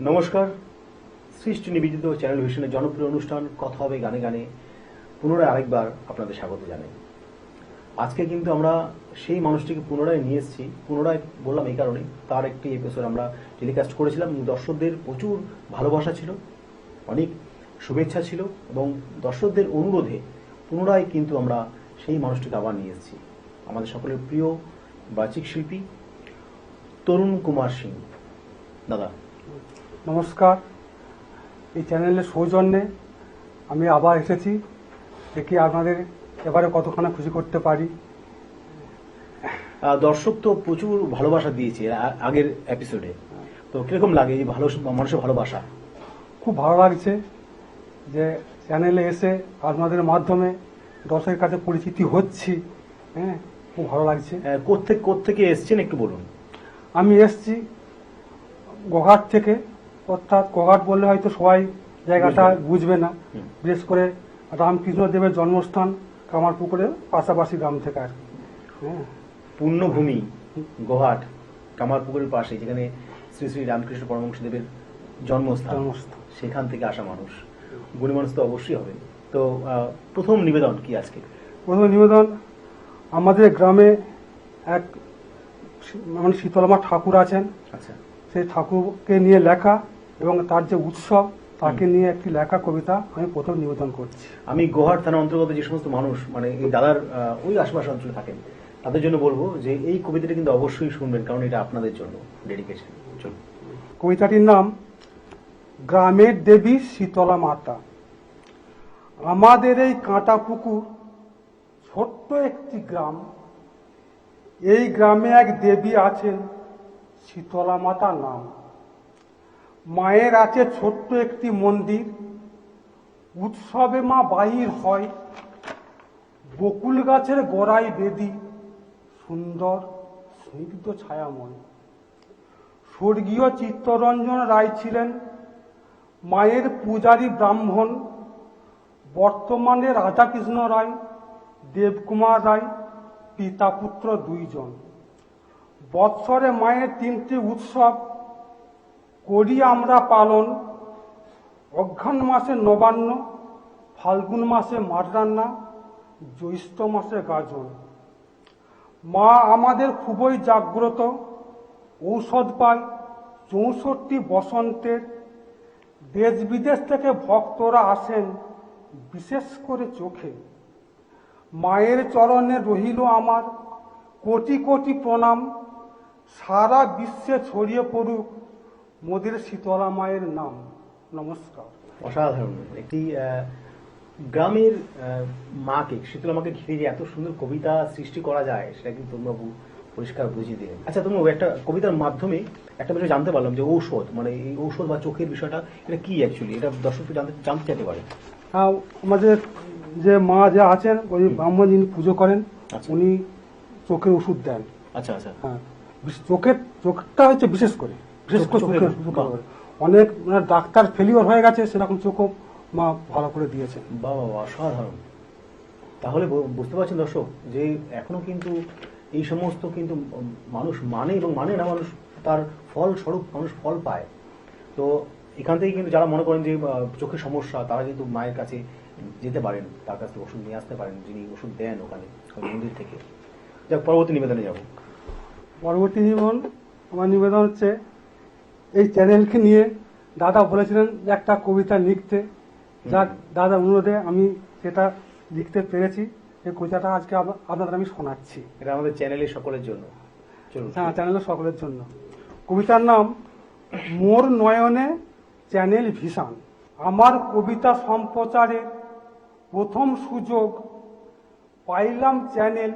নমস্কার। সৃষ্টি নিবেদিত চ্যানেল ভিশনের জনপ্রিয় অনুষ্ঠান কথা হবে গানে গানে পুনরায় আরেকবার আপনাদের স্বাগত জানাই। আজকে কিন্তু আমরা সেই মানুষটিকে পুনরায় নিয়ে এসেছি। পুনরায় বললাম এই কারণে, তার একটি এপিসোড আমরা টেলিকাস্ট করেছিলাম। দর্শকদের প্রচুর ভালোবাসা ছিল, অনেক শুভেচ্ছা ছিল এবং দর্শকদের অনুরোধে পুনরায় কিন্তু আমরা সেই মানুষটিকে আবার নিয়ে এসেছি। আমাদের সকলের প্রিয় বাচিক শিল্পী তরুণ কুমার সিং। দাদা নমস্কার। এই চ্যানেলের সৌজন্যে আমি আবার এসেছি, দেখি আপনাদের এবারে কতখানি খুশি করতে পারি। দর্শক তো প্রচুর ভালোবাসা দিয়েছে আগের এপিসোডে, তো কিরকম লাগে এই ভালো মানুষের ভালোবাসা? খুব ভালো লাগছে যে চ্যানেলে এসে আপনাদের মাধ্যমে দর্শকের কাছে পরিচিতি হচ্ছি। খুব ভালো লাগছে। কোত্থেকে এসছেন একটু বলুন। আমি এসছি গোঘাট থেকে, অর্থাৎ গোঘাট বললে হয়তো সবাই জায়গাটা বুঝবে না, বিশেষ করে রামকৃষ্ণ দেবের জন্মস্থান কামারপুকুরের পাশাপাশি গ্রাম থেকে আর কি। পুণ্যভূমি গোঘাট কামারপুকুরের পাশে, যেখানে শ্রী শ্রী রামকৃষ্ণ পরমহংসদেবের জন্মস্থান, সেখান থেকে আসা মানুষ, গুণী মানুষ তো অবশ্যই হবে। তো প্রথম নিবেদন কি আজকে? প্রথম নিবেদন, আমাদের গ্রামে এক মানে শীতলমা ঠাকুর আছেন। আচ্ছা, সেই ঠাকুরকে নিয়ে লেখা এবং তার যে উৎসব তাকে নিয়ে একটি লেখা কবিতা আমি প্রথম নিবেদন করছি। আমি গোঘাট থানার অন্তর্গত যে সমস্ত মানুষ মানে এই দাদার ওই আশেপাশে অঞ্চলে থাকেন, তাদের জন্য বলবো যে এই কবিতাটা কিন্তু অবশ্যই শুনবেন, কারণ এটা আপনাদের জন্য ডেডিকেশন। চলুন। কবিতাটির নাম গ্রামের দেবী শীতলা মাতা। আমাদের এই কাঁটা পুকুর ছোট্ট একটি গ্রাম। এই গ্রামে এক দেবী আছেন, শীতলা মাতা নাম। মায়ের আছে ছোট্ট একটি মন্দির। উৎসবে মা বাহির হয় বকুল গাছের গোড়ায় বেদি, সুন্দর স্নিগ্ধ ছায়াময়। স্বর্গীয় চিত্তরঞ্জন রায় ছিলেন মায়ের পূজারী ব্রাহ্মণ। বর্তমানে রাধাকৃষ্ণ রায়, দেবকুমার রায় পিতা পুত্র দুইজন। বৎসরে মায়ের 3টি উৎসব করি আমরা পালন। অঘ্রাণ মাসে নবান্ন, ফাল্গুন মাসে মাররান্না, জ্যৈষ্ঠ মাসে গাজন। মা আমাদের খুবই জাগ্রত, ঔষধ পায় 64 বসন্তের। দেশ বিদেশ থেকে ভক্তরা আসেন বিশেষ করে চোখে। মায়ের চরণে রহিল আমার কোটি কোটি প্রণাম। সারা বিশ্বে ছড়িয়ে পড়ুক মোদের শীতলা মায়ের নাম। নমস্কার। অসাধারণ একটি গ্রামের মাকে, শীতলা মাকে ঘিরে যে এত সুন্দর কবিতা সৃষ্টি করা যায় সেটা কিন্তু তরুণবাবু পরিষ্কার বুঝিয়ে দিলেন। আচ্ছা, তুমি একটা কবিতার মাধ্যমে একটা বিষয় জানতে পারলাম যে ঔষধ, মানে এই ঔষধ বা চোখের বিষয়টা এটা কি অ্যাকচুয়ালি, এটা দর্শক জানতে চাইতে পারে। আমাদের যে মা যে আছেন, ওই ব্রাহ্মণ যিনি পুজো করেন, উনি চোখের ওষুধ দেন। আচ্ছা আচ্ছা। হ্যাঁ, চোখটা হচ্ছে বিশেষ করে চোখের অনেক ডাক্তার ফেলিওর হয়ে গেছে, সেরকম চোখও মা ভালো করে দিয়েছেন। বাবা, অসাধারণ। তাহলে বুঝতে পারছেন দর্শক যে এখনো কিন্তু এই সমস্ত কিন্তু মানুষ মানে এবং মানে না, মানুষ তার ফল স্বরূপ মানুষ ফল পায়। তো এখান থেকে কিন্তু যারা মনে করেন যে চোখের সমস্যা, তারা কিন্তু মায়ের কাছে যেতে পারেন, তার কাছ থেকে ওষুধ নিয়ে আসতে পারেন, যিনি ওষুধ দেন ওখানে মন্দির থেকে। যাক, পরবর্তী নিবেদনে যাব। পরবর্তী আমার নিবেদন হচ্ছে, এই চ্যানেলকে নিয়ে দাদা বলেছিলেন যে একটা কবিতা লিখতে। যাক, দাদা অনুরোধে আমি সেটা লিখতে পেরেছি। এই কবিতাটা আজকে আপনাদের আমি শোনাচ্ছি। এটা আমাদের চ্যানেলের সকলের জন্য। হ্যাঁ, চ্যানেলের সকলের জন্য। কবিতার নাম মোর নয়নে চ্যানেল ভিশন। আমার কবিতা সম্প্রচারে প্রথম সুযোগ পাইলাম চ্যানেল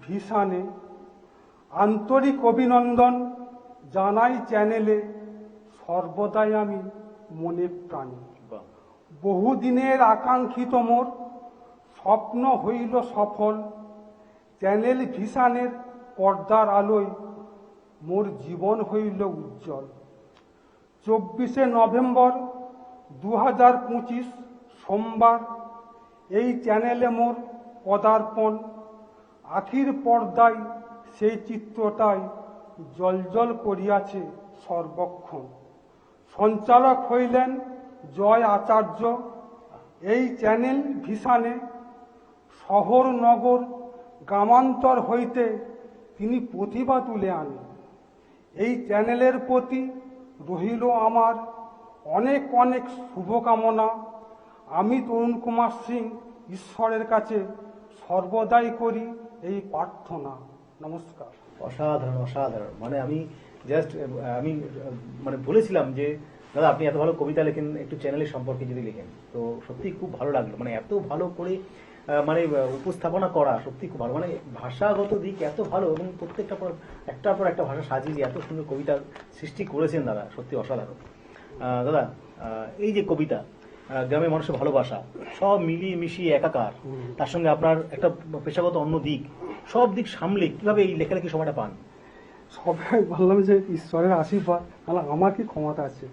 ভিশনে। আন্তরিক অভিনন্দন জানাই চ্যানেলে, সর্বদাই আমি মনে প্রাণে। বহুদিনের আকাঙ্ক্ষিত মোর স্বপ্ন হইল সফল। চ্যানেল ভিশনের পর্দার আলোয় মোর জীবন হইল উজ্জ্বল। 24শে নভেম্বর 2025 সোমবার এই চ্যানেলে মোর পদার্পণ। আখির পর্দায় সেই চিত্রটাই জলজল করিয়াছে সর্বক্ষণ। সঞ্চালক হইলেন জয় আচার্য। এই চ্যানেল ভিশনে শহর নগর গ্রামান্তর হইতে তিনি প্রতিভা তুলে আনেন। এই চ্যানেলের প্রতি রহিল আমার অনেক অনেক শুভকামনা। আমি তরুণ কুমার সিং ঈশ্বরের কাছে সর্বদাই করি এই প্রার্থনা। নমস্কার। অসাধারণ অসাধারণ, মানে আমি জাস্ট আমি মানে বলেছিলাম যে দাদা আপনি এত ভালো কবিতা লেখেন, একটু চ্যানেলের সম্পর্কে যদি লেখেন তো সত্যি খুব ভালো লাগলো। মানে এত ভালো করে মানে উপস্থাপনা করা সত্যি খুব ভালো, মানে ভাষাগত দিক এত ভালো এবং প্রত্যেকটা পর একটার পর একটা ভাষা সাজিয়ে যে এত সুন্দর কবিতার সৃষ্টি করেছেন দাদা, সত্যি অসাধারণ। দাদা এই যে কবিতা, গ্রামের মানুষের ভালোবাসা সব মিলিয়ে মিশিয়ে একাকার, তার সঙ্গে আপনার একটা পেশাগত অন্য দিক, সব দিক সামলে কিভাবে এই লেখালেখি সময়টা পান? সবাই বললাম যে ঈশ্বরের আশীর্বাদ, তাহলে আমার কি ক্ষমতা আছে?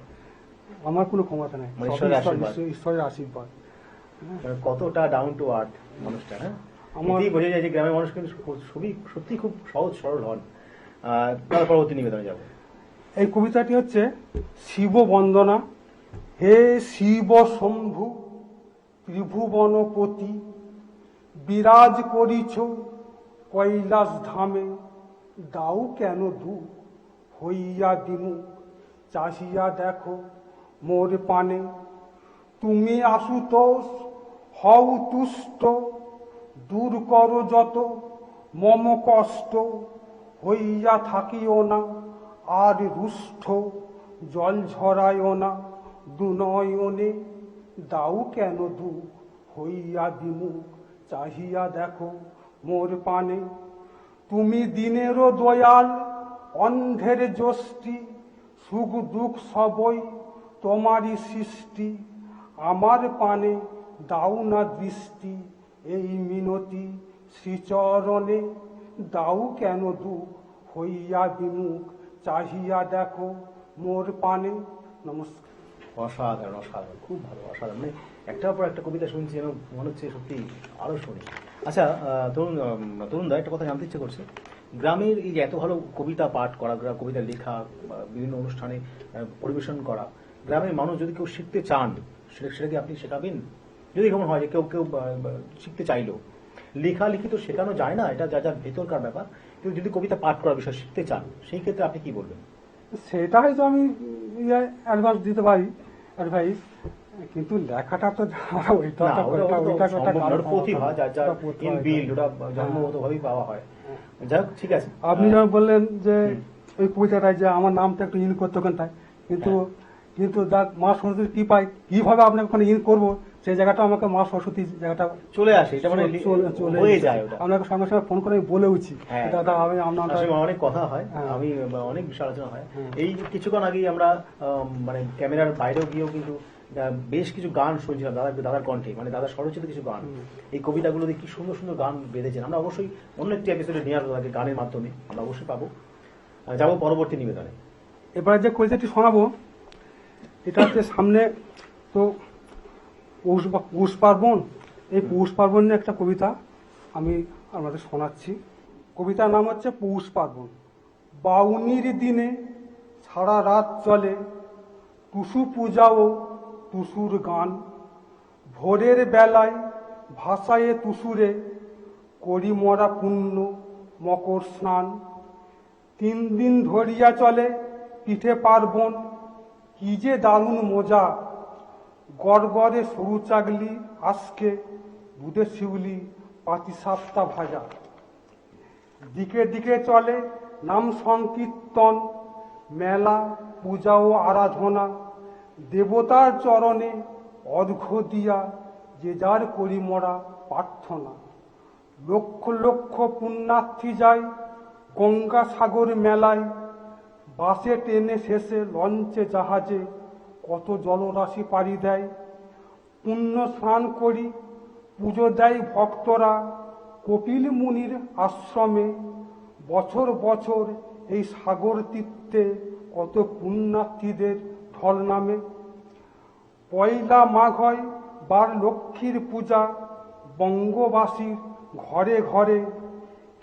আমার কোনো ক্ষমতা নেই, মানে সব ঈশ্বরের আশীর্বাদ। ঈশ্বরের আশীর্বাদ। মানে কতটা ডাউন টু আর্থ মানুষটা, হ্যাঁ আমার- এতেই বোঝা যায় যে গ্রামের মানুষ কিন্তু খুবই সত্যি খুব সহজ সরল হন। তার পরবর্তী নিবেদনে যাব। এই কবিতাটি হচ্ছে শিব বন্দনা। হে শিব শম্ভু ত্রিভুবনপতি, বিরাজ করিছ কৈলাস ধামে, দাও কেন দু হইয়া দিমু, চাহিয়া দেখো মোর পানে। তুমি আশুতোষ হও তুষ্ট, দূর করো যত মম কষ্ট, হইয়া থাকিও না আর রুষ্ট, জল ঝরায়ও না দুনয়নে, দাও কেন দু হইয়া দিমু, চাহিয়া দেখো মোর পানে। তুমি দিনেরও দয়াল অন্ধের যষ্টি, সুখ দুঃখ সবই তোমারই সৃষ্টি, আমার পানে দাও না দৃষ্টি, এই মিনতি শ্রীচরণে, দাও কেন দুঃখ হইয়া বিমুখ, চাহিয়া দেখো মোর পানে। নমস্কার। অসাধারণ অসাধারণ, খুব ভালো, অসাধারণ। মানে একটার পর একটা কবিতা শুনছি যেন মনে হচ্ছে সত্যি আরো শুনি। আচ্ছা তরুণ দা, একটা কথা জানতে ইচ্ছে করছে, গ্রামের এই যে এত ভালো কবিতা পাঠ করা, কবিতা লেখা, বিভিন্ন অনুষ্ঠানে পরিবেশন করা, গ্রামের মানুষ যদি কেউ শিখতে চান সেটা কি আপনি শেখাবেন? যদি এমন হয় যে কেউ কেউ শিখতে চাইলো, লেখালেখি তো শেখানো যায় না, এটা যা যার ভেতরকার ব্যাপার, কিন্তু যদি কবিতা পাঠ করার বিষয় শিখতে চান সেই ক্ষেত্রে আপনি কি বলবেন? সেটা হয়তো আমি অ্যাডভান্স দিতে পারি, অ্যাডভাইস, কিন্তু লেখাটা তো ওইটা না, ওটা ওইটা সম্পূর্ণ প্রতিভা যার যার ইনবিল্ড, ওটা জন্মগতভাবেই পাওয়া হয়। যাই হোক, ঠিক আছে। আপনি যেমন বললেন যে ওই কবিতাটায় যে আমার নামটা একটু ইন করতে ওখানটায়, কিন্তু কিন্তু দেখ মা সরস্বতীর কৃপায় কিভাবে আপনাকে ওখানে ইন করবো সেই জায়গাটা আমাকে মা সরস্বতী জায়গাটা চলে আসে, এটা মানে চলে হয়ে যায় ওটা। আপনাকে সঙ্গে সঙ্গে ফোন করে আমি বলেওছি হ্যাঁ, দাদা আমি আপনার আসলে অনেক কথা হয়, হ্যাঁ। আমি অনেক বিষয় আলোচনা হয়। হ্যাঁ। এই কিছুক্ষণ আগেই আমরা মানে ক্যামেরার বাইরেও গিয়েও কিন্তু বেশ কিছু গান শুনছিলাম দাদার কণ্ঠে, মানে দাদার স্বরচিত কিছু গান। এই কবিতাগুলো দিয়ে কি সুন্দর সুন্দর গান বেঁধেছেন। আমরা অবশ্যই অন্য একটি এপিসোডে নিয়ে আসবো তাকে গানের মাধ্যমে, আমরা অবশ্যই পাবো। যাবো পরবর্তী নিবেদনে। এবার যে কবিতাটি শোনাবো এটা হচ্ছে সামনে তো পৌষ পার্বণ, এই পৌষ পার্বণ নিয়ে একটা কবিতা আমি আপনাদের শোনাচ্ছি। কবিতার নাম হচ্ছে পৌষ পার্বণ। বাউনির দিনে সারা রাত চলে টুসু পূজা ও টুসুর গান, ভোরের বেলায় ভাসায়ে টুসুরে করি মরা পুণ্য মকর স্নান। 3 দিন ধরিয়া চলে পিঠে পার্বণ, কি যে দারুণ মজা, গড়গড়ে সরু চাগলি আজকে, দুধে শিউলি পাতি সাপটা ভাজা। দিকে দিকে চলে নাম সংকীর্তন, মেলা পূজা ও আরাধনা, দেবতার চরণে অর্ঘ্য দিয়া যে যার করি মরা প্রার্থনা। লক্ষ লক্ষ পুণ্যার্থী যায় গঙ্গা সাগর মেলায়, বাসে ট্রেনে শেষে লঞ্চে জাহাজে কত জলরাশি পাড়ি দেয়। পুণ্য স্নান করি পুজো দেয় ভক্তরা কপিল মুনির আশ্রমে, বছর বছর এই সাগর তীর্থে কত পুণ্যার্থীদের ঢল নামে। পয়লা মাঘ হয় বার লক্ষ্মীর পূজা, বঙ্গবাসীর ঘরে ঘরে,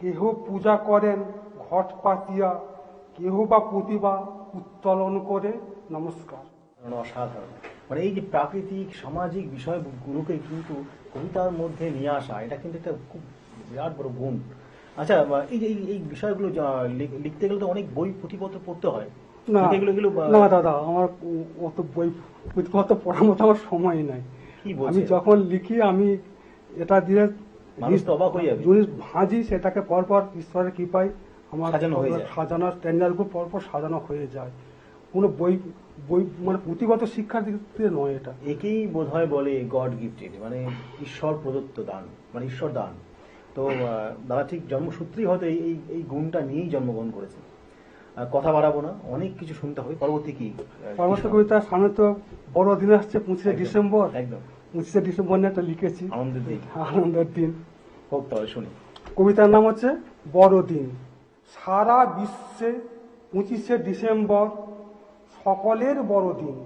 কেহ পূজা করেন ঘট পাতিয়া, কেহ বা প্রতিভা উত্তোলন করে। নমস্কার। অসাধারণ। মানে এই যে প্রাকৃতিক সামাজিক বিষয়গুলোকে কিন্তু কবিতার মধ্যে নিয়ে আসা, এটা কিন্তু একটা খুব বিরাট বড় গুণ। আচ্ছা, এই যে এই বিষয়গুলো লিখতে গেলে তো অনেক বই পুঁথিপত্র পড়তে হয়। না এগুলো এগুলো না দাদা, আমার অত বই পুঁথিপত্র পড়ার মতো আমার সময় নাই। কি আমি বলছেন? যখন লিখি আমি এটা দিয়ে মানুষ তো অবাক হয়ে যাবে। জিনিস ভাঁজি, সেটাকে পরপর ঈশ্বরের কৃপায় আমার সাজানো হয়ে যায়। সাজানো স্ট্যান্ডার্ডগুলো পরপর সাজানো হয়ে যায়। কোনো বই বই মানে পুঁথিগত শিক্ষার দিক থেকে নয় এটা। একেই বোধহয় বলে গড গিফটেড, মানে ঈশ্বর প্রদত্ত দান, মানে ঈশ্বর দান। তো দাদা ঠিক জন্মসূত্রেই হয়তো এই এই এই গুণটা নিয়েই জন্মগ্রহণ করেছে। কথা বাড়াবো না, অনেক কিছু শুনতে হবে। পরবর্তী কি? পরবর্তী কবিতা সামনে তো বড়দিন আসছে, 25শে একদম, ডিসেম্বর। একদম 25শে ডিসেম্বর নিয়ে একটা লিখেছি, আনন্দের দিন। আনন্দের দিন। হোক তাহলে শুনি। কবিতার নাম হচ্ছে বড়দিন। সারা বিশ্বে 25শে ডিসেম্বর সকলের বড়দিন।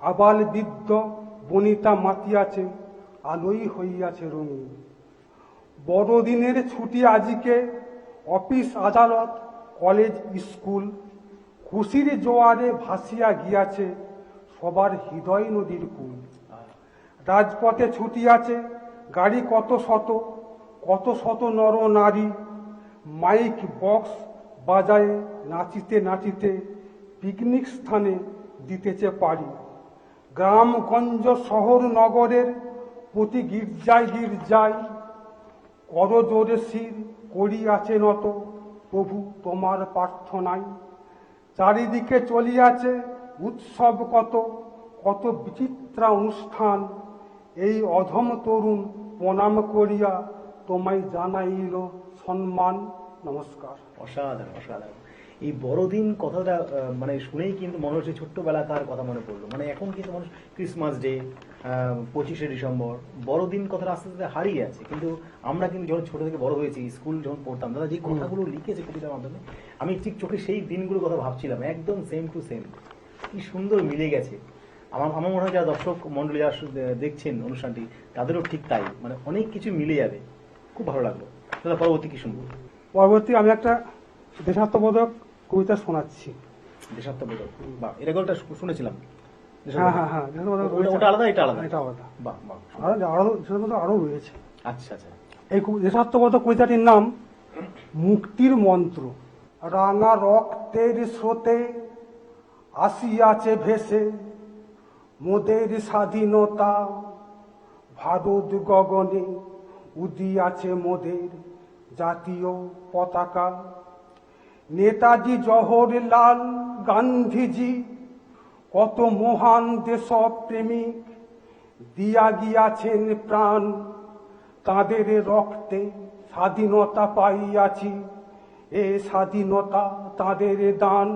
আবাল বৃদ্ধ বনিতা মাতিয়াছে, আলোই হইয়াছে রঙিন। বড়দিনের ছুটি আজিকে, অফিস আদালত কলেজ স্কুল। খুশির জোয়ারে ভাসিয়া গিয়াছে সবার হৃদয় নদীর কূল। রাজপথে ছুটিয়াছে গাড়ি কত শত নর নারী। মাইক বক্স বাজায়ে নাচিতে নাচিতে পিকনিক স্থানে দিতেছে পারি। গ্রামগঞ্জ শহর নগরের প্রতি গির্জায় গির্জায় করজোড়ে শির করিয়াছে নত প্রভু তোমার প্রার্থনায়। চারিদিকে চলিয়াছে উৎসব কত বিচিত্রা অনুষ্ঠান। এই অধম তরুণ প্রণাম করিয়া তোমায় জানাইল সম্মান। নমস্কার। অসাধারণ, অসাধারণ। এই বড়দিন কথাটা মানে শুনেই কিন্তু মনে হচ্ছে ছোট্টবেলাকার কথা মনে পড়লো। মানে এখন কিন্তু মানুষ ক্রিসমাস ডে, 25শে ডিসেম্বর, বড়দিন কথাটা আস্তে আস্তে হারিয়ে আছে। কিন্তু আমরা কিন্তু যখন ছোট থেকে বড় হয়েছি, স্কুল যখন পড়তাম, দাদা যে কথাগুলো লিখেছে কবিতার মাধ্যমে, আমি ঠিক চোখে সেই দিনগুলোর কথা ভাবছিলাম, একদম সেম টু সেম। কি সুন্দর মিলে গেছে। আমার মনে হয় যারা দর্শক মন্ডলী যারা দেখছেন অনুষ্ঠানটি, তাদেরও ঠিক তাই, মানে অনেক কিছু মিলে যাবে। খুব ভালো লাগলো। দাদা পরবর্তী কি শুনবো? পরবর্তী আমি একটা দেশাত্মবোধক কবিতা শোনাচ্ছি। দেশাত্মবোধক, বাহ, এটা গল্পটা শুনেছিলাম। হ্যাঁ হ্যাঁ হ্যাঁ, দেশাত্মবোধক রয়েছে। ওটা আলাদা, এটা আলাদা। এটা আলাদা। বাহ বাহ। আরো দেশাত্মবোধক আরো রয়েছে। আচ্ছা আচ্ছা। এই দেশাত্মবোধক কবিতাটির নাম মুক্তির মন্ত্র। রাঙা রক্তের স্রোতে আসিয়াছে ভেসে মোদের স্বাধীনতা। ভারত গগনে উদিয়াছে মোদের জাতীয় পতাকা। নেতাজি জওহরলাল গান্ধীজি কত মহান দেশপ্রেমিক দিয়া গিয়াছেন প্রাণ। তাদের রক্তে স্বাধীনতা পাইয়াছি, এ স্বাধীনতা তাদের দান।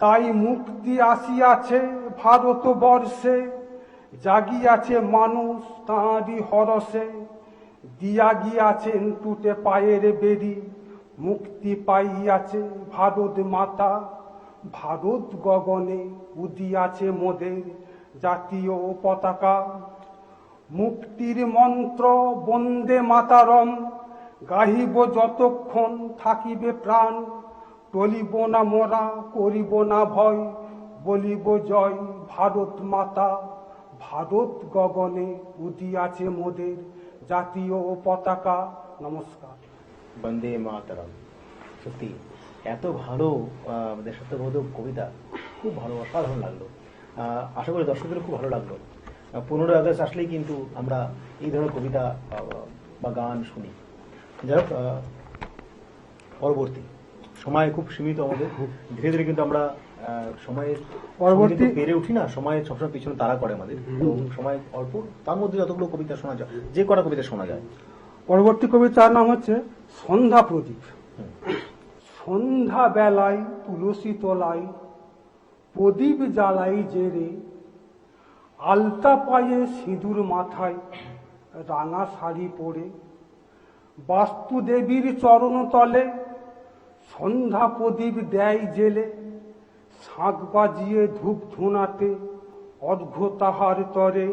তাই মুক্তি আসিয়াছে ভারতবর্ষে, জাগিয়াছে মানুষ তাঁরই হরসে। দিয়া গিয়াছেন টুটে পায়ের বেরি, মুক্তি পাইয়াছে ভারত মাতা। ভারত গগনে উদিয়াছে মোদের জাতীয় পতাকা। মুক্তির মন্ত্র বন্দে মাতারম, গাহিব যতক্ষণ থাকিবে প্রাণ। টলিব না মোরা, করিব না ভয়, বলিব জয় ভারত মাতা। ভারত গগনে উদিয়াছে মোদের জাতীয় পতাকা। নমস্কার। বন্দে মাতরম। সত্যি এত ভালো দেশাত্মবোধক কবিতা, খুব ভালো, অসাধারণ লাগলো। আশা করি দর্শকদেরও খুব ভালো লাগলো। 15ই আগস্ট আসলেই কিন্তু আমরা এই ধরনের কবিতা বা গান শুনি। যাই হোক, পরবর্তী সময় খুব সীমিত আমাদের। ধীরে ধীরে কিন্তু আমরা সময়ের পরবর্তী পেরে উঠি না, সময়ের সবসময় পিছনে তাড়া করে আমাদের। তো সময় অল্প, তার মধ্যে যতগুলো কবিতা শোনা যায়, যে কটা কবিতা শোনা যায়। পরবর্তী কবিতার নাম হচ্ছে সন্ধ্যা প্রদীপ। সন্ধ্যা বেলায় তুলসী তলায় প্রদীপ জ্বালাই জেরে, আলতা পায়ে সিঁদুর মাথায় রাঙা শাড়ি পরে। বাস্তুদেবীর চরণ তলে সন্ধ্যা প্রদীপ দেয় জেলে, শাঁখ বাজিয়ে ধূপ ধুনাতে অর্ঘ্য তাহার তরে।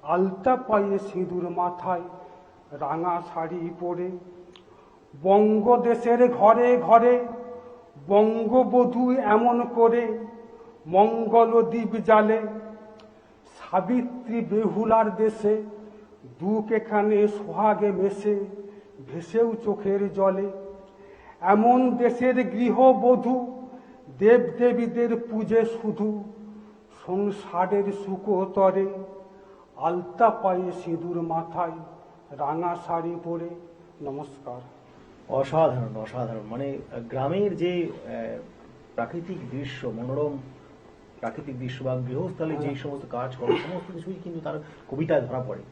আলতা পায়ে সিঁদুর মাথায় রাঙা শাড়ি পরে, বঙ্গদেশের ঘরে ঘরে বঙ্গবধূ এমন করে মঙ্গল দ্বীপ জালে সাবিত্রী বেহুলার দেশে দুঃখ এখানে সোহাগে মেশে ভেসেও চোখের জলে এমন দেশের গৃহবধূ দেবদেবীদের পূজে শুধু সংসারের সুকোতরে আলতা পায়ে সিঁদুর মাথায় রাঙা শাড়ি পরে। নমস্কার। অসাধারণ অসাধারণ, মানে গ্রামের যে প্রাকৃতিক দৃশ্য, মনোরম প্রাকৃতিক দৃশ্য বা গৃহস্থলে যে সমস্ত কাজ করে সমস্ত কিছুই কিন্তু তার কবিতায় ধরা পড়ে।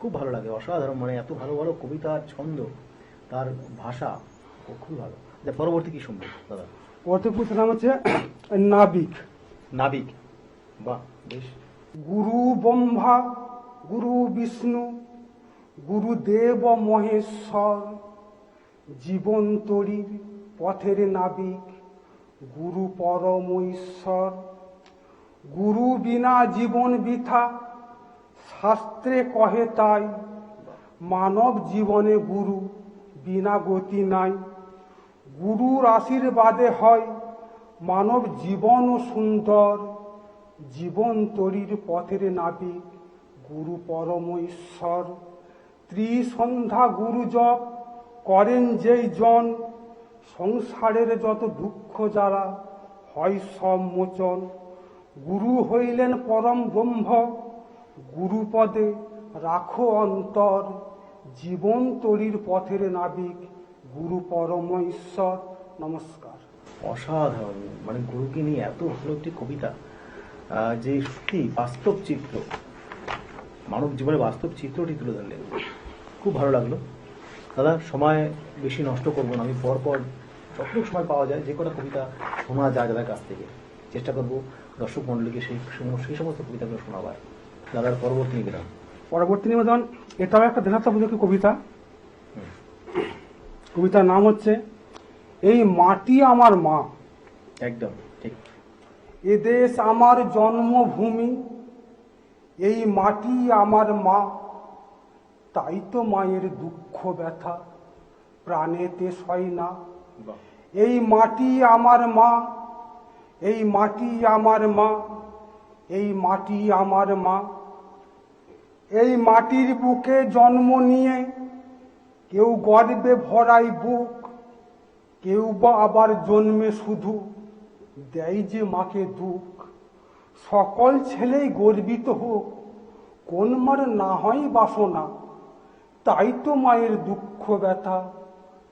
খুব ভালো লাগে, অসাধারণ, মানে এত ভালো ভালো কবিতার ছন্দ, তার ভাষা খুবই ভালো। পরবর্তী কি শুনবো দাদা? পরবর্তী নাম হচ্ছে নাবিক। নাবিক, বাহ বেশ। গুরু ব্রহ্মা, গুরু বিষ্ণু, গুরুদেব মহেশ্বর, জীবন তরীর পথের নাবিক গুরু পরম ঈশ্বর। গুরু বিনা জীবন বৃথা, শাস্ত্রে কহে তাই, মানব জীবনে গুরু বিনা গতি নাই। গুরুর আশীর্বাদে হয় মানব জীবন সুন্দর, জীবন তরীর পথের নাবিক গুরু পরম ঈশ্বর। ত্রিসন্ধ্যা গুরু জপ করেন যেই জন, সংসারের যত দুঃখ যারা হয় সব মোচন। গুরু হইলেন পরম ব্রহ্ম, গুরুপদে রাখো অন্তর, জীবন তরীর পথের নাবিক গুরু পরম ঈশ্বর। নমস্কার। অসাধারণ, মানে গুরুকে নিয়ে এত ভালো একটি কবিতা, যে সত্যি বাস্তব চিত্র, মানব জীবনে বাস্তব চিত্রটি তুলে ধরলেন, খুব ভালো লাগলো দাদা। সময় বেশি নষ্ট করবো না, আমি পরপর যতটুকু সময় পাওয়া যায় যে কটা কবিতা শোনা যায় দাদার কাছ থেকে চেষ্টা করবো দর্শক মণ্ডলীকে সেই সমস্ত কবিতাগুলো শোনাবার। দাদার পরবর্তী নিবেদন। পরবর্তী নিবেদন এটাও একটা দেশাত্মবোধক কবিতা। কবিতার নাম হচ্ছে এই মাটি আমার মা। একদম ঠিক। এ দেশ আমার জন্মভূমি, এই মাটি আমার মা, তাই তো মায়ের দুঃখ ব্যথা প্রাণেতে সয় না। বাহ। এই মাটি আমার মা, এই মাটি আমার মা, এই মাটি আমার মা। এই মাটির বুকে জন্ম নিয়ে কেউ গর্বে ভরাই বুক, কেউ বা আবার জন্মে শুধু দেয় যে মাকে দুঃখ। সকল ছেলেই গর্বিত হোক, কোন মার না হয় বাসনা, তাই তো মায়ের দুঃখ ব্যথা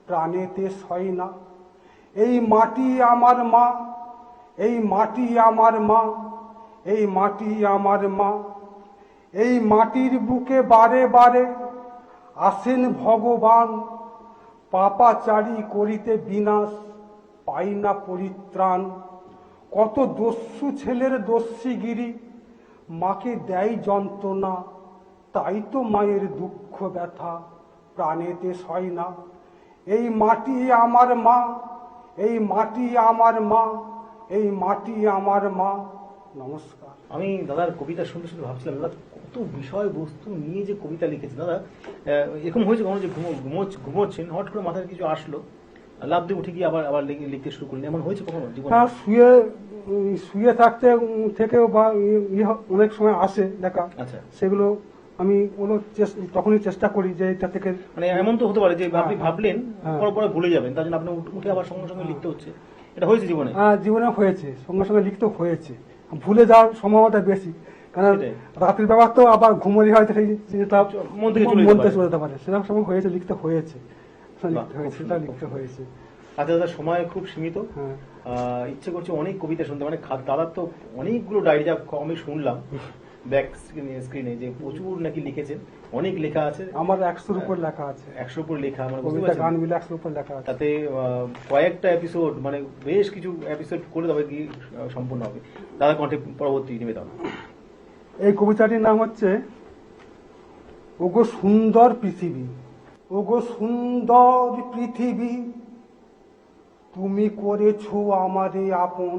প্রাণেতে সয় না। এই মাটি আমার মা, এই মাটি আমার মা, এই মাটি আমার মা। এই মাটির বুকে বারে বারে আসেন ভগবান, পাপাচারী করিতে বিনাশ পাই না পরিত্রাণ। কত দস্যু ছেলের দস্যিগিরি মাকে দেয় যন্ত্রণা, তাই তো মায়ের দুঃখ ব্যথা প্রাণেতে সয় না। এই মাটি আমার মা, এই মাটি আমার মা, এই মাটি আমার মা। নমস্কার। আমি দাদার কবিতা শুনতে শুনতে ভাবছিলাম দাদা কত বিষয় বস্তু নিয়ে যে কবিতা লিখেছেন দাদা। এরকম হয়েছে কখনো যে ঘুমোচ্ছেন হঠাৎ করে মাথায় কিছু আসলো, লাফ দিয়ে উঠে গিয়ে আবার আবার লিখতে শুরু করলেন, এমন হয়েছে কখনো জীবনে? হ্যাঁ, শুয়ে থাকতে থেকেও বা অনেক সময় আসে লেখা। আচ্ছা। সেগুলো আমি তখনই চেষ্টা করি যে এটা থেকে, মানে এমন তো হতে পারে যে আপনি ভাবলেন হ্যাঁ। পরে পরে ভুলে যাবেন, তার জন্য আপনি উঠে আবার সঙ্গে সঙ্গে লিখতে হচ্ছে, এটা হয়েছে জীবনে? জীবনে হয়েছে, সঙ্গে সঙ্গে লিখতে হয়েছে। ভুলে যাওয়ার সম্ভাবনাটা বেশি, কারণ সেটাই। রাত্রির ব্যাপার তো আবার ঘুমোলি হয়তো সেই জিনিসটা মন থেকে চলে যেতে পারে। চলে যেতে পারে, সেরকম সময় হয়েছে, লিখতে হয়েছে, বাহ, খুব সেটা সুন্দর, লিখতে খুব সুন্দর। হয়েছে। আচ্ছা দাদা, সময় খুব সীমিত, হ্যাঁ। ইচ্ছে করছে অনেক কবিতা শুনতে, মানে দাদার তো অনেকগুলো ডায়েরি যা আমি শুনলাম ব্যাক স্ক্রিনে যে প্রচুর নাকি লিখেছেন, অনেক লেখা আছে। আমার 100-র উপর লেখা আছে, 100 উপর লেখা, মানে বুঝতে কবিতা পারছেন? গান মিলে 100-র উপর লেখা আছে। তাতে কয়েকটা এপিসোড, মানে বেশ কিছু এপিসোড করে তবে কি সম্পূর্ণ হবে। দাদা কণ্ঠে পরবর্তী নিবেদন। এই কবিতাটির নাম হচ্ছে ওগো সুন্দর পৃথিবী। ওগো সুন্দর পৃথিবী, তুমি করেছো আমারে আপন,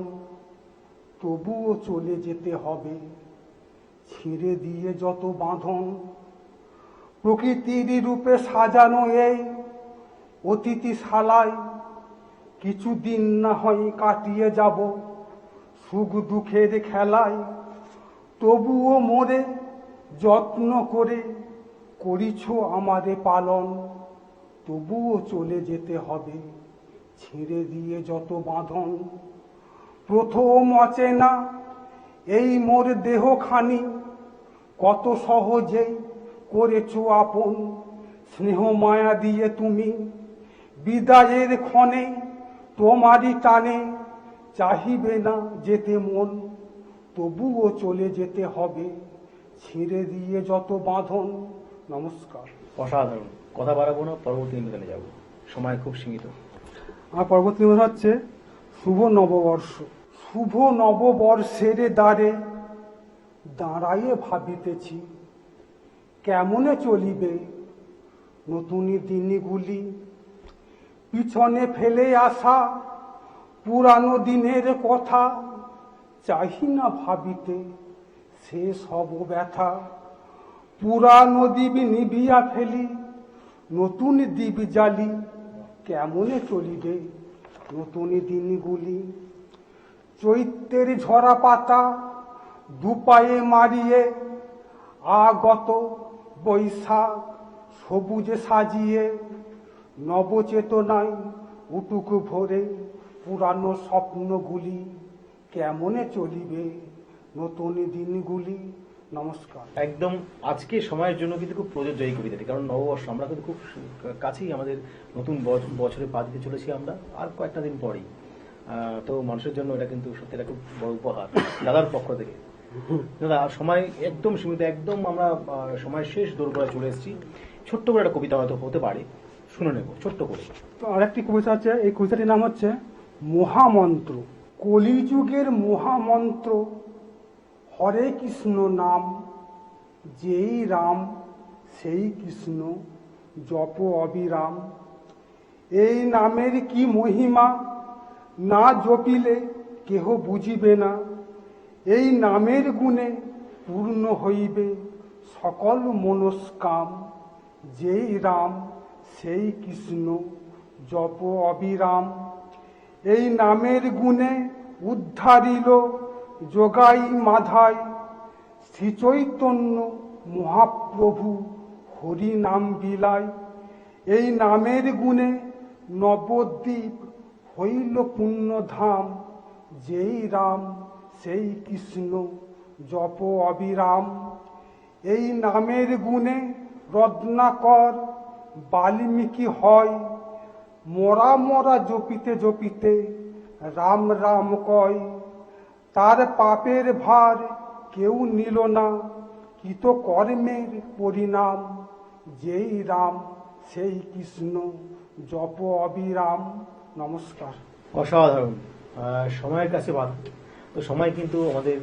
তবুও চলে যেতে হবে ছিঁড়ে দিয়ে যত বাঁধন। প্রকৃতির রূপে সাজানো এই অতিথিশালায় কিছুদিন না হয় কাটিয়ে যাব, সুখ দুঃখের খেলায় তবুও মোরে যত্ন করে করিছ আমারে পালন, তবুও চলে যেতে হবে ছিঁড়ে দিয়ে যত বাঁধন। প্রথম অচেনা এই মোর দেহখানি কত সহজেই করেছ আপন, স্নেহ মায়া দিয়ে তুমি বিদায়ের ক্ষণে তোমারই টানে চাহিবে না যেতে মন, তবুও চলে যেতে হবে ছিঁড়ে দিয়ে যত বাঁধন। নমস্কার। অসাধারণ। কথা বাড়াবো না, পরবর্তী নিবেদনে যাব, সময় খুব সীমিত। আমার পরবর্তী নিবেদন হচ্ছে শুভ নববর্ষ। শুভ নববর্ষের দ্বারে দাঁড়াইয়ে ভাবিতেছি কেমনে চলিবে নতুন দিনগুলি, পিছনে ফেলে আসা পুরানো দিনের কথা চাহি না ভাবিতে সে সব ব্যথা। পুরানো দ্বীপ নিভিয়া ফেলি নতুন দ্বীপ জ্বালি, কেমনে চলিবে নতুন দিনগুলি। চৈত্রের ঝরা পাতা দুপায়ে মারিয়ে আগত বৈশাখ সবুজে সাজিয়ে, নবচেতনায় উটুক ভরে পুরানো স্বপ্নগুলি, কেমনে চলিবে নতুন দিনগুলি। নমস্কার। একদম আজকে সময়ের জন্য কিন্তু খুব প্রযোজ্য এই কবিতাটি, কারণ নববর্ষ আমরা কিন্তু খুব কাছেই আমাদের নতুন বছরে পা দিতে চলেছি আমরা আর কয়েকটা দিন পরেই। তো মানুষের জন্য এটা কিন্তু সত্যি একটা খুব বড় উপহার দাদার পক্ষ থেকে। দাদা, সময় একদম সীমিত, একদম আমরা সময় শেষ দোরগোড়ায় চলে এসেছি। ছোট্ট করে একটা কবিতা হয়তো হতে পারে, শুনে নেব ছোট্ট করে। তো আরেকটি কবিতা আছে, এই কবিতাটির নাম হচ্ছে মহামন্ত্র। কলিযুগের মহামন্ত্র হরে কৃষ্ণ নাম, যেই রাম সেই কৃষ্ণ জপ অবিরাম। এই নামের কি মহিমা না জপিলে কেহ বুঝিবে না, এই নামের গুণে পূর্ণ হইবে সকল মনস্কাম। যেই রাম সেই কৃষ্ণ জপ অবিরাম। এই নামের গুণে উদ্ধারিল যোগাই মাধায়, শ্রী চৈতন্য মহাপ্রভু হরি নাম বিলায়। এই নামের গুণে নবদ্বীপ হইল পুণ্যধাম। যেই রাম সেই কৃষ্ণ জপ অবিরাম। এই নামের গুণে রত্নাকর বাল্মীকি হয়, মরা মরা জপিতে জপিতে রাম রাম কয়। তার পাপের ভার কেউ নিল না, কৃত কর্মের পরিণাম। যেই রাম সেই কৃষ্ণ জপ অবিরাম। নমস্কার। অসাধারণ। সময়ের কাছে বাদ, তো সময় কিন্তু আমাদের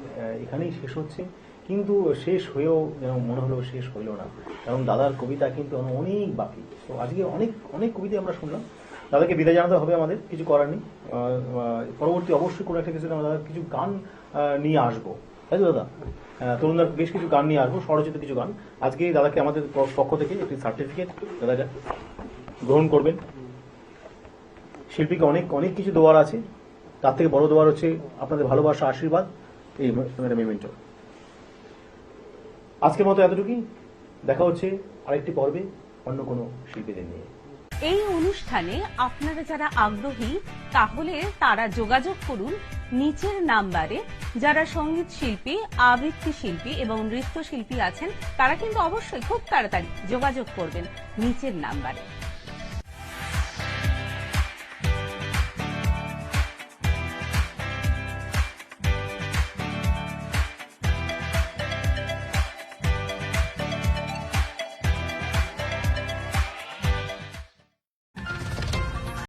এখানেই শেষ হচ্ছে, কিন্তু শেষ হয়েও যেন মনে হলো শেষ হইল না, কারণ দাদার কবিতা কিন্তু অনেক বাকি। তো আজকে অনেক অনেক কবিতা আমরা শুনলাম। দাদাকে বিদায় জানাতে হবে, আমাদের কিছু করার নেই। পরবর্তী অবশ্যই কোনো একটা কিছু আমরা দাদার কিছু গান নিয়ে আসবো, তাই তো দাদা? তরুণদার বেশ কিছু গান নিয়ে আসবো, স্বরচিত কিছু গান। আজকে দাদাকে আমাদের পক্ষ থেকে একটি সার্টিফিকেট দাদা গ্রহণ করবেন। শিল্পীকে অনেক অনেক কিছু দেওয়ার আছে, তার থেকে বড় দেওয়ার হচ্ছে আপনাদের ভালোবাসা, আশীর্বাদ, এই মেমেন্টো। আজকের মতো এতটুকুই, দেখা হচ্ছে আরেকটি পর্বে অন্য কোনো শিল্পীদের নিয়ে। এই অনুষ্ঠানে আপনারা যারা আগ্রহী তাহলে তারা যোগাযোগ করুন নিচের নাম্বারে। যারা সঙ্গীত শিল্পী, আবৃত্তি শিল্পী এবং নৃত্য শিল্পী আছেন তারা কিন্তু অবশ্যই খুব তাড়াতাড়ি যোগাযোগ করবেন নিচের নাম্বারে।